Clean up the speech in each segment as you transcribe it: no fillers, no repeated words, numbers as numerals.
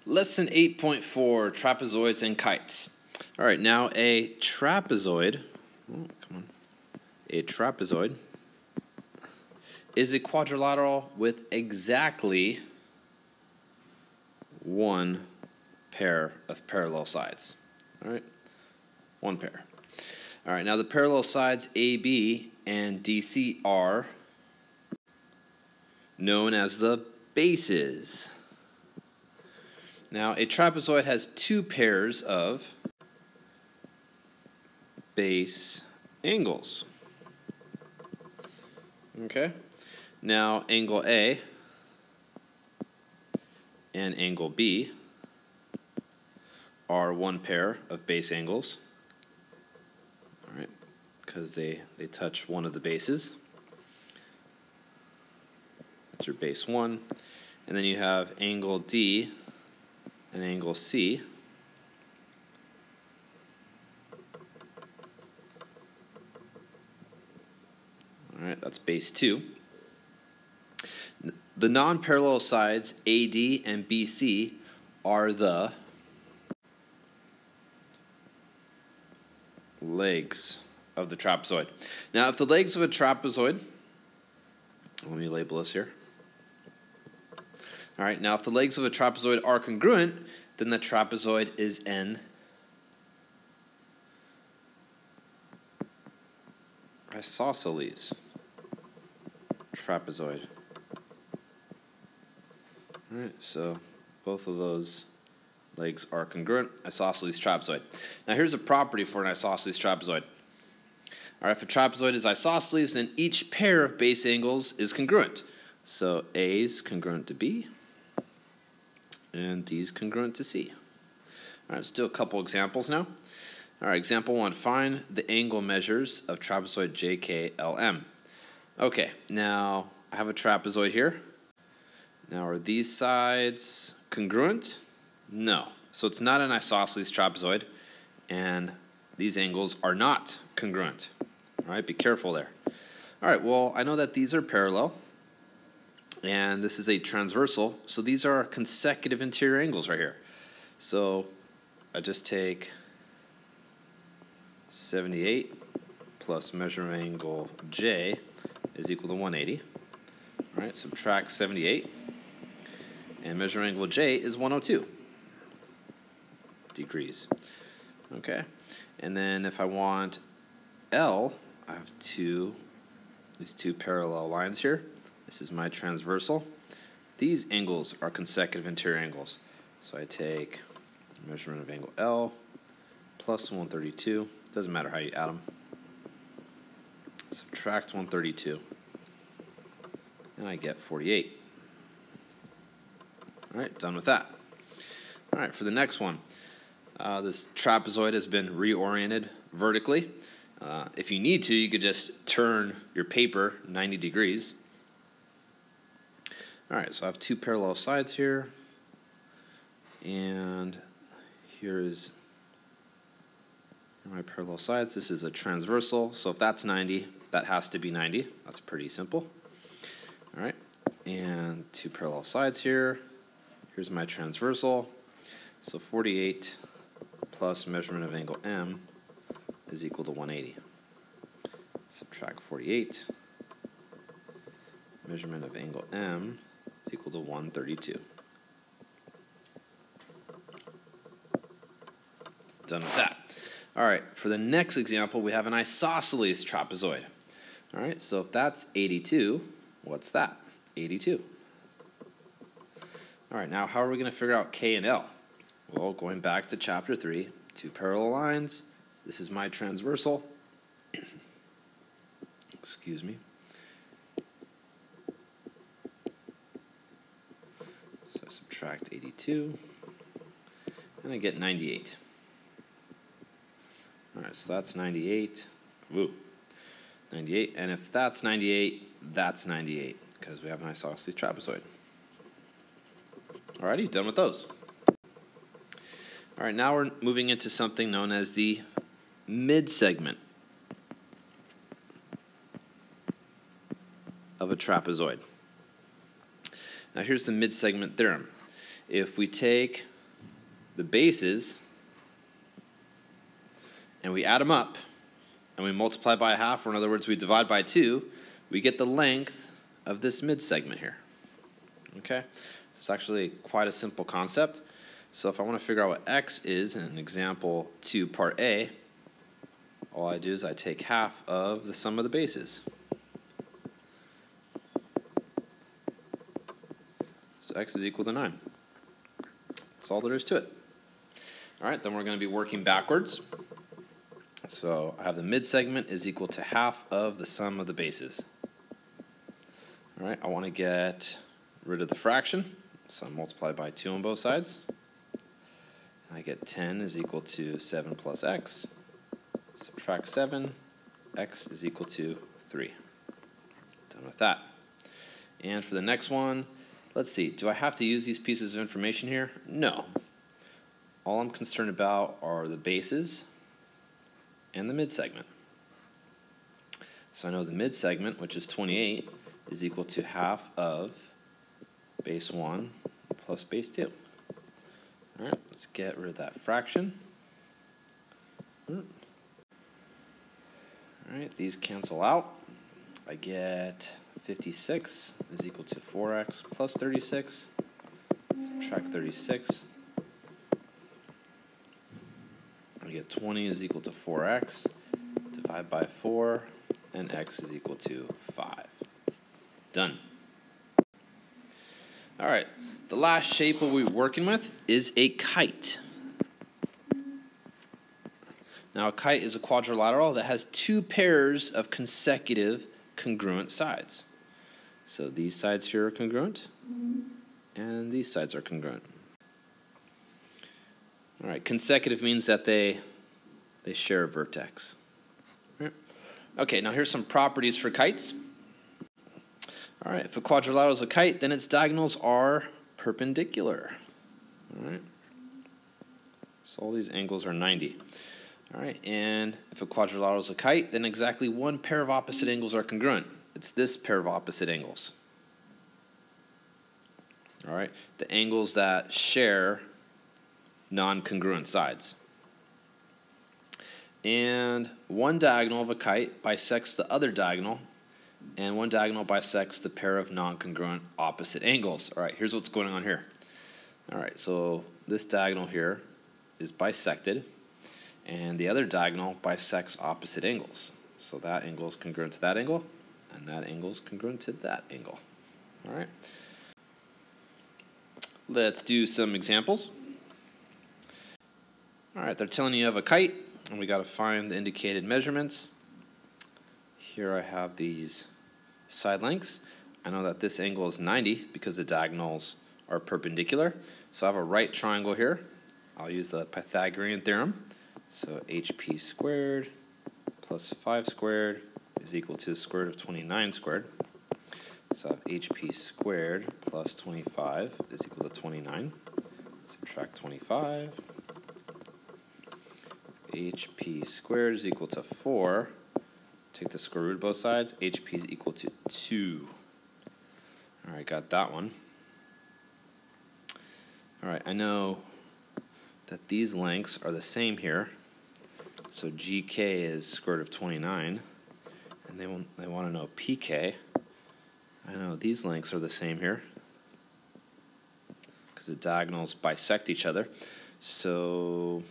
Lesson 8.4, trapezoids and kites. All right, now a trapezoid, a trapezoid is a quadrilateral with exactly one pair of parallel sides. All right, one pair. All right, now the parallel sides AB and DC are known as the bases. Now, a trapezoid has two pairs of base angles. Okay? Now, angle A and angle B are one pair of base angles. All right, because they touch one of the bases. That's your base 1. And then you have angle D and angle C. All right, that's base 2. The non-parallel sides AD and BC are the legs of the trapezoid. Now, if the legs of a trapezoid, let me label this here. All right, now if the legs of a trapezoid are congruent, then the trapezoid is an isosceles trapezoid. All right, so both of those legs are congruent, isosceles trapezoid. Now here's a property for an isosceles trapezoid. All right, if a trapezoid is isosceles, then each pair of base angles is congruent. So A is congruent to B, and D is congruent to C. All right, let's do a couple examples now. All right, example 1, find the angle measures of trapezoid JKLM. Okay, now I have a trapezoid here. Now, are these sides congruent? No. So it's not an isosceles trapezoid, and these angles are not congruent. All right, be careful there. All right, well, I know that these are parallel, and this is a transversal, so these are consecutive interior angles right here. So I just take 78 plus measurement angle J is equal to 180. All right, subtract 78, and measurement angle J is 102 degrees. Okay, and then if I want L, I have these two parallel lines here. This is my transversal. These angles are consecutive interior angles. So I take measurement of angle L plus 132. Doesn't matter how you add them. Subtract 132. And I get 48. All right, done with that. All right, for the next one. This trapezoid has been reoriented vertically. If you need to, you could just turn your paper 90 degrees. All right, so I have two parallel sides here, and here is my parallel sides. This is a transversal, so if that's 90, that has to be 90. That's pretty simple. All right, and two parallel sides here. Here's my transversal, so 48 plus measurement of angle M is equal to 180. Subtract 48. Measurement of angle M is equal to 132. Done with that. All right, for the next example, we have an isosceles trapezoid. All right, so if that's 82, what's that? 82. All right, now how are we going to figure out K and L? Well, going back to chapter 3, two parallel lines. This is my transversal. Excuse me. So I subtract 82, and I get 98. All right, so that's 98. Woo, 98. And if that's 98, that's 98, because we have an isosceles trapezoid. Alrighty, done with those. All right, now we're moving into something known as the mid-segment of a trapezoid. Now here's the mid-segment theorem. If we take the bases and we add them up and we multiply by half, or in other words, we divide by 2, we get the length of this mid-segment here. Okay? It's actually quite a simple concept. So if I want to figure out what x is in example 2, part A, all I do is I take half of the sum of the bases. So x is equal to 9. That's all there is to it. All right, then we're going to be working backwards. So I have the mid-segment is equal to half of the sum of the bases. All right, I want to get rid of the fraction, so I multiply by 2 on both sides. I get 10 is equal to 7 plus x. Subtract 7, x is equal to 3. Done with that. And for the next one, let's see, do I have to use these pieces of information here? No. All I'm concerned about are the bases and the mid-segment. So I know the mid-segment, which is 28, is equal to half of base 1 plus base 2. All right, let's get rid of that fraction. All right, these cancel out. I get 56 is equal to 4x plus 36. Subtract 36. I get 20 is equal to 4x. Divide by 4, and x is equal to 5. Done. All right, the last shape we'll be working with is a kite. Now, a kite is a quadrilateral that has 2 pairs of consecutive congruent sides. So these sides here are congruent, and these sides are congruent. All right, consecutive means that they share a vertex. All right. Okay, now here's some properties for kites. All right, if a quadrilateral is a kite, then its diagonals are perpendicular. All right, so all these angles are 90. All right, and if a quadrilateral is a kite, then exactly one pair of opposite angles are congruent. It's this pair of opposite angles. All right, the angles that share non-congruent sides. And one diagonal of a kite bisects the other diagonal, and one diagonal bisects the pair of non-congruent opposite angles. All right, here's what's going on here. All right, so this diagonal here is bisected, and the other diagonal bisects opposite angles. So that angle is congruent to that angle, and that angle is congruent to that angle. All right. Let's do some examples. All right, they're telling you of a kite, and we got to find the indicated measurements. Here I have these side lengths. I know that this angle is 90 because the diagonals are perpendicular. So I have a right triangle here. I'll use the Pythagorean theorem. So HP squared plus 5 squared is equal to the square root of 29 squared. So I have HP squared plus 25 is equal to 29. Subtract 25. HP squared is equal to 4. Take the square root of both sides. HP is equal to 2. All right, got that one. All right, I know that these lengths are the same here. So GK is square root of 29, and they want to know PK. I know these lengths are the same here because the diagonals bisect each other. So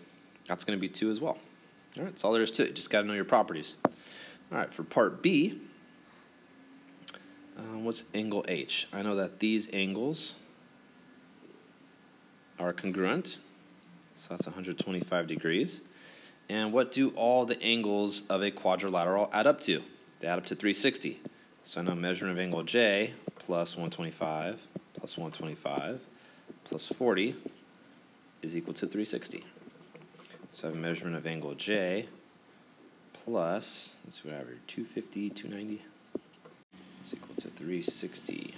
that's going to be 2 as well. All right, that's all there is to it. You just got to know your properties. All right, for part B, what's angle H? I know that these angles are congruent, so that's 125 degrees. And what do all the angles of a quadrilateral add up to? They add up to 360. So I know measurement of angle J plus 125 plus 125 plus 40 is equal to 360. So I have a measurement of angle J plus, let's see what I have here, 250, 290 is equal to 360.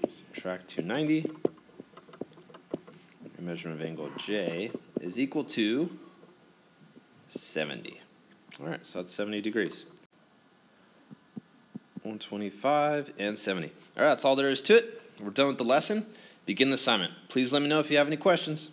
Subtract 290. The measurement of angle J is equal to 70. All right, so that's 70 degrees. 125 and 70. All right, that's all there is to it. We're done with the lesson. Begin the assignment. Please let me know if you have any questions.